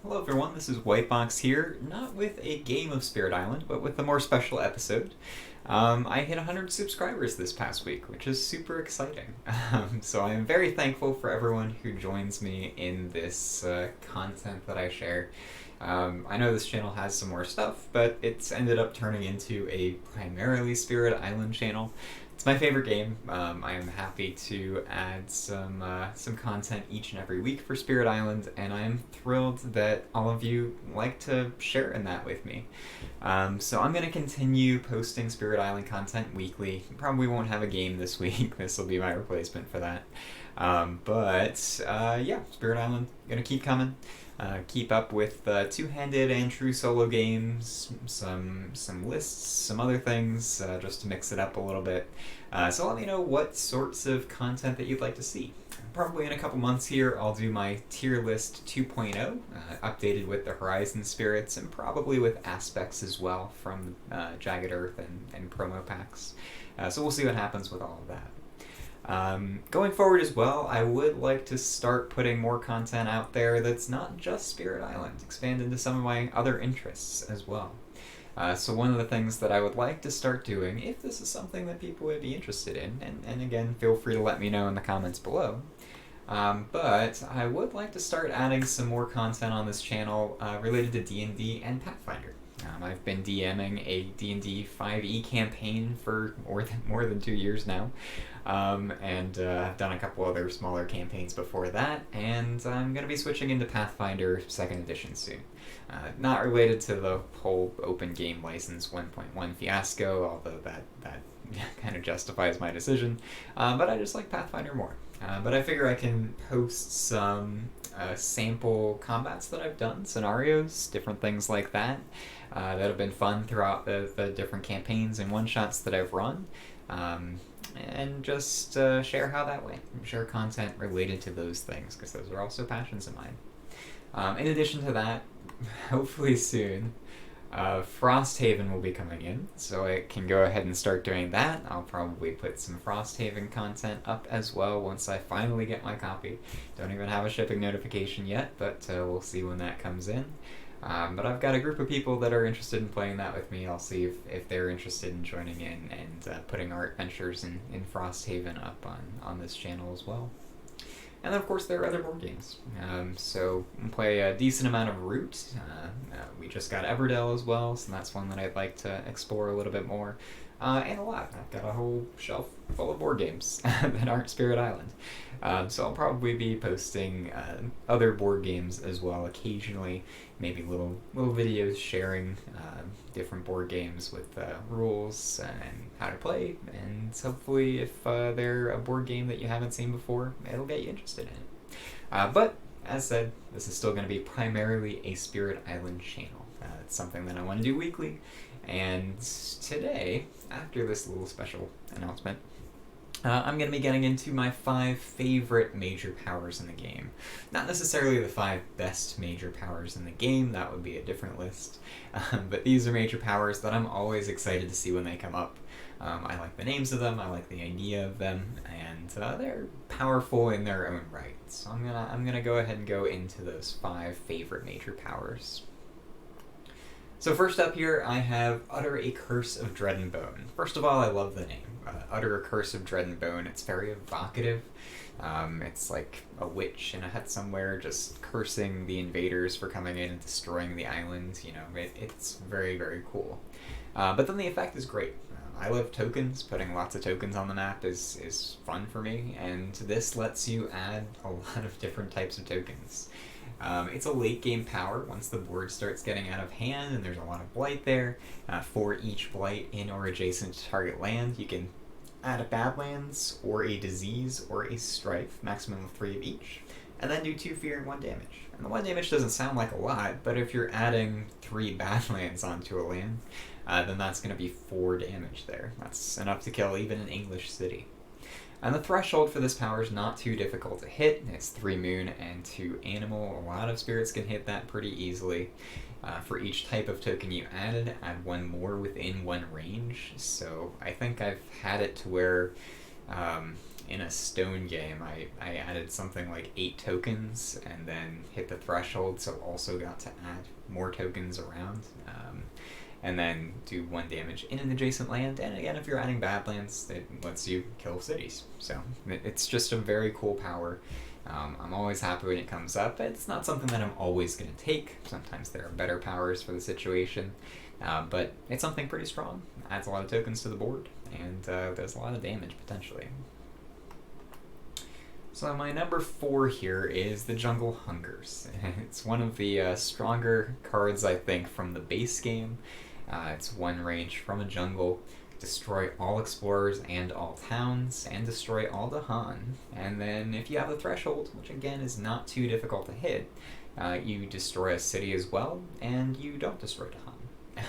Hello everyone, this is Whitebox here, not with a game of Spirit Island, but with a more special episode. I hit 100 subscribers this past week, which is super exciting. So I am very thankful for everyone who joins me in this content that I share. I know this channel has some more stuff, but it's ended up turning into a primarily Spirit Island channel. It's my favorite game. I am happy to add some content each and every week for Spirit Island, and I am thrilled that all of you like to share in that with me. So I'm going to continue posting Spirit Island content weekly. Probably won't have a game this week. This will be my replacement for that. Yeah, Spirit Island going to keep coming. Keep up with two-handed and true solo games, some lists, some other things, just to mix it up a little bit. So let me know what sorts of content that you'd like to see. Probably in a couple months here, I'll do my tier list 2.0, updated with the Horizon Spirits, and probably with aspects as well from Jagged Earth and promo packs. So we'll see what happens with all of that. Going forward as well, I would like to start putting more content out there that's not just Spirit Island, expand into some of my other interests as well. So one of the things that I would like to start doing, if this is something that people would be interested in, and again, feel free to let me know in the comments below, but I would like to start adding some more content on this channel related to D&D and Pathfinder. I've been DMing a D&D 5e campaign for more than 2 years now, and I've done a couple other smaller campaigns before that, and I'm going to be switching into Pathfinder 2nd edition soon. Not related to the whole open game license 1.1 fiasco, although that kind of justifies my decision, but I just like Pathfinder more. But I figure I can post some sample combats that I've done, scenarios, different things like that, that have been fun throughout the different campaigns and one-shots that I've run, and just share how that way, share content related to those things, because those are also passions of mine. In addition to that, hopefully soon, Frosthaven will be coming in, so I can go ahead and start doing that. I'll probably put some Frosthaven content up as well once I finally get my copy. Don't even have a shipping notification yet, but we'll see when that comes in. But I've got a group of people that are interested in playing that with me. I'll see if they're interested in joining in and putting our adventures in Frosthaven up on this channel as well. And then, of course, there are other board games. So we play a decent amount of Root. We just got Everdell as well, so that's one that I'd like to explore a little bit more. And a lot. I've got a whole shelf full of board games that aren't Spirit Island. So I'll probably be posting other board games as well occasionally, maybe little videos sharing different board games with rules and how to play, and hopefully if they're a board game that you haven't seen before, it'll get you interested in it. But as said, this is still going to be primarily a Spirit Island channel. It's something that I want to do weekly, and today, after this little special announcement, I'm going to be getting into my 5 favorite major powers in the game. Not necessarily the 5 best major powers in the game, that would be a different list, but these are major powers that I'm always excited to see when they come up. I like the names of them, I like the idea of them, and they're powerful in their own right. So I'm gonna go ahead and go into those 5 favorite major powers. So first up here, I have Utter a Curse of Dread and Bone. First of all, I love the name. Utter a Curse of Dread and Bone. It's very evocative. It's like a witch in a hut somewhere just cursing the invaders for coming in and destroying the island. You know, it's very, very cool. But then the effect is great. I love tokens. Putting lots of tokens on the map is fun for me, and this lets you add a lot of different types of tokens. It's a late game power once the board starts getting out of hand and there's a lot of blight there. For each blight in or adjacent to target land, you can add a Badlands or a Disease or a Strife, maximum of 3 of each, and then do 2 fear and 1 damage. And the 1 damage doesn't sound like a lot, but if you're adding 3 Badlands onto a land, then that's going to be 4 damage there. That's enough to kill even an English city. And the threshold for this power is not too difficult to hit. It's 3 moon and 2 animal. A lot of spirits can hit that pretty easily. For each type of token you add 1 more within 1 range. So I think I've had it to where in a stone game, I added something like 8 tokens and then hit the threshold, so also got to add more tokens around. And then do 1 damage in an adjacent land, and again, if you're adding Badlands, it lets you kill cities. So it's just a very cool power. I'm always happy when it comes up. It's not something that I'm always going to take. Sometimes there are better powers for the situation, but it's something pretty strong. Adds a lot of tokens to the board, and does a lot of damage potentially. So my number 4 here is the Jungle Hungers. It's one of the stronger cards, I think, from the base game. It's 1 range from a jungle, destroy all explorers and all towns, and destroy all the Han. And then if you have the threshold, which again is not too difficult to hit, you destroy a city as well, and you don't destroy the Han.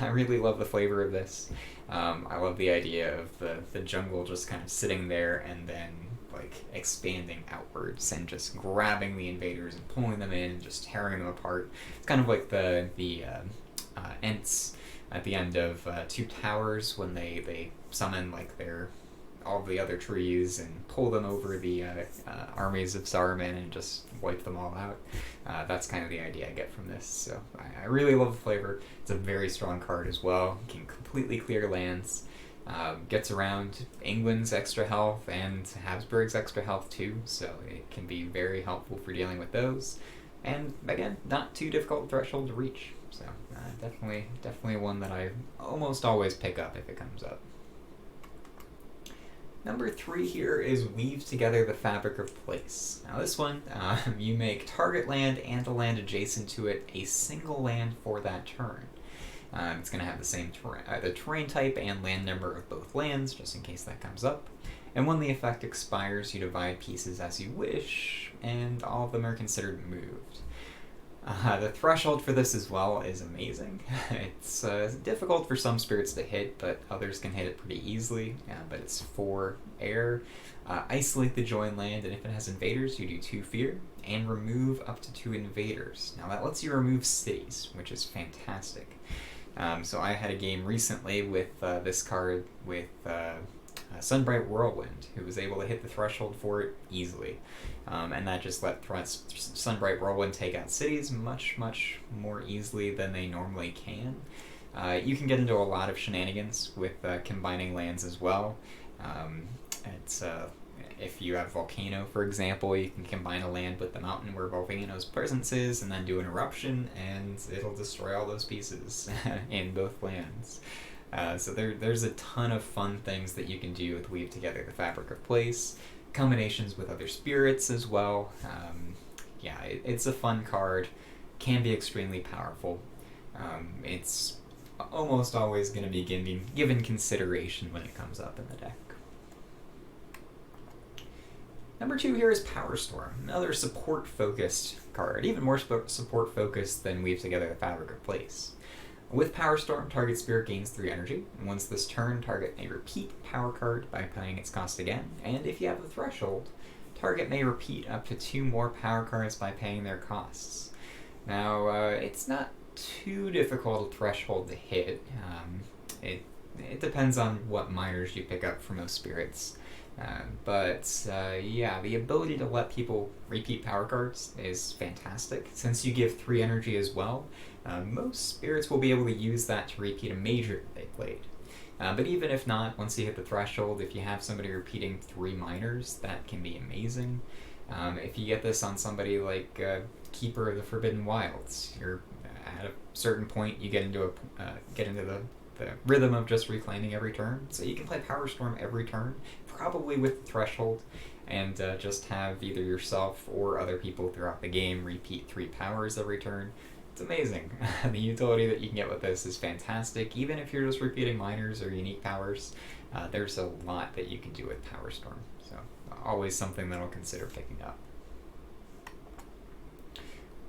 I really love the flavor of this. I love the idea of the jungle just kind of sitting there and then like expanding outwards and just grabbing the invaders and pulling them in and just tearing them apart. It's kind of like the Ents at the end of Two Towers when they summon like all the other trees and pull them over the armies of Saruman and just wipe them all out. That's kind of the idea I get from this. So I really love the flavor. It's a very strong card as well. It can completely clear lands. Gets around England's extra health and Habsburg's extra health too, so it can be very helpful for dealing with those. And again, not too difficult threshold to reach. So definitely one that I almost always pick up if it comes up. Number 3 here is Weave Together the Fabric of Place. Now this one, you make target land and a land adjacent to it a single land for that turn. It's going to have the same the terrain type and land number of both lands, just in case that comes up. And when the effect expires, you divide pieces as you wish, and all of them are considered moved. The threshold for this as well is amazing. It's difficult for some spirits to hit, but others can hit it pretty easily. But it's 4 air. Isolate the join land, and if it has invaders, you do 2 fear, and remove up to 2 invaders. Now that lets you remove cities, which is fantastic. So I had a game recently with this card with Sunbright Whirlwind, who was able to hit the threshold for it easily. And that just let Sunbright Whirlwind take out cities much more easily than they normally can. You can get into a lot of shenanigans with combining lands as well. If you have Volcano, for example, you can combine a land with the mountain where Volcano's presence is and then do an eruption, and it'll destroy all those pieces in both lands. So there's a ton of fun things that you can do with Weave Together the Fabric of Place. Combinations with other spirits as well. It's a fun card. Can be extremely powerful. It's almost always going to be given consideration when it comes up in the deck. Number 2 here is Power Storm, another support-focused card, even more support-focused than Weave Together the Fabric of Place. With Power Storm, target spirit gains 3 energy, and once this turn, target may repeat power card by paying its cost again, and if you have the threshold, target may repeat up to 2 more power cards by paying their costs. Now, it's not too difficult a threshold to hit. It depends on what minors you pick up for most spirits. The ability to let people repeat power cards is fantastic. Since you give 3 energy as well, most spirits will be able to use that to repeat a major that they played. But even if not, once you hit the threshold, if you have somebody repeating 3 minors, that can be amazing. If you get this on somebody like Keeper of the Forbidden Wilds, you're at a certain point you get into the rhythm of just reclaiming every turn, so you can play Power Storm every turn, probably with the threshold, and just have either yourself or other people throughout the game repeat 3 powers every turn. It's amazing. The utility that you can get with this is fantastic. Even if you're just repeating minors or unique powers, there's a lot that you can do with Power Storm, so always something that I'll consider picking up.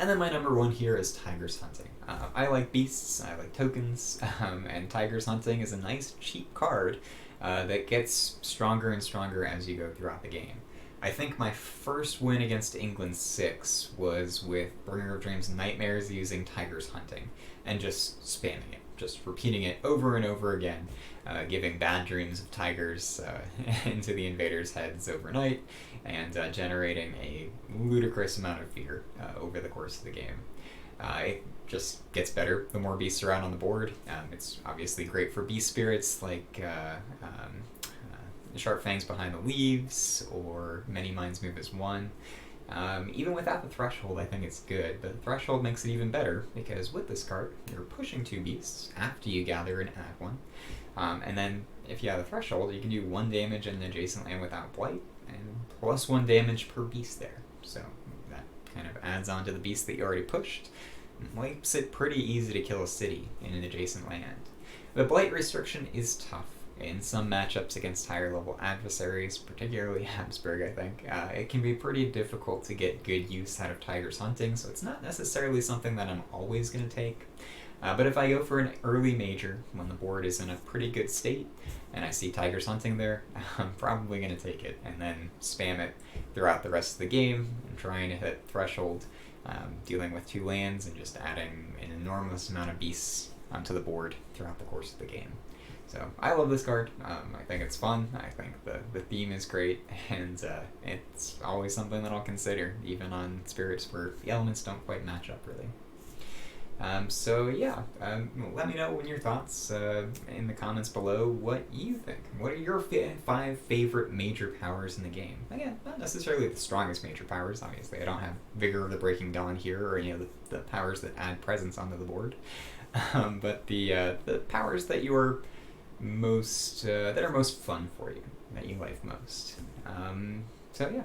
And then my number 1 here is Tigers Hunting. I like beasts, I like tokens, and Tigers Hunting is a nice, cheap card that gets stronger and stronger as you go throughout the game. I think my first win against England 6 was with Bringer of Dreams Nightmares using Tigers Hunting, and just spamming it. just repeating it over and over again, giving bad dreams of tigers into the invaders' heads overnight, and generating a ludicrous amount of fear over the course of the game. It just gets better the more beasts are out on the board. It's obviously great for beast spirits like Sharp Fangs Behind the Leaves, or Many Minds Move as One. Even without the Threshold, I think it's good, but the Threshold makes it even better, because with this card, you're pushing 2 beasts after you gather and add 1. And then, if you have a Threshold, you can do 1 damage in an adjacent land without Blight, and plus 1 damage per beast there. So that kind of adds on to the beast that you already pushed, and makes it pretty easy to kill a city in an adjacent land. The Blight restriction is tough. In some matchups against higher level adversaries, particularly Habsburg, I think, it can be pretty difficult to get good use out of Tigers Hunting, so it's not necessarily something that I'm always going to take. But if I go for an early major, when the board is in a pretty good state, and I see Tigers Hunting there, I'm probably going to take it, and then spam it throughout the rest of the game, and trying to hit Threshold, dealing with 2 lands, and just adding an enormous amount of beasts onto the board throughout the course of the game. So I love this card. I think it's fun. I think the theme is great, and it's always something that I'll consider, even on spirits where the elements don't quite match up really. So yeah, let me know your thoughts in the comments below what you think. What are your 5 favorite major powers in the game? Again, not necessarily the strongest major powers, obviously. I don't have Vigor of the Breaking Dawn here, or any of the powers that add presence onto the board. But the powers that you are most that are most fun for you, that you like most. So yeah,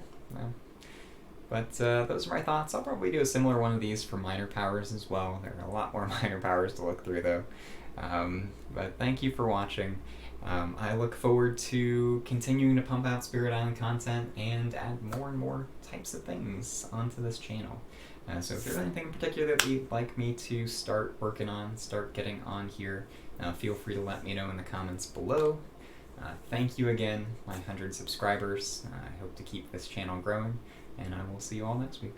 but those are my thoughts. I'll probably do a similar one of these for minor powers as well. There are a lot more minor powers to look through though. But thank you for watching. I look forward to continuing to pump out Spirit Island content and add more and more types of things onto this channel. So if there's anything in particular that you'd like me to start working on, start getting on here, feel free to let me know in the comments below. Thank you again, my 100 subscribers. I hope to keep this channel growing, and I will see you all next week.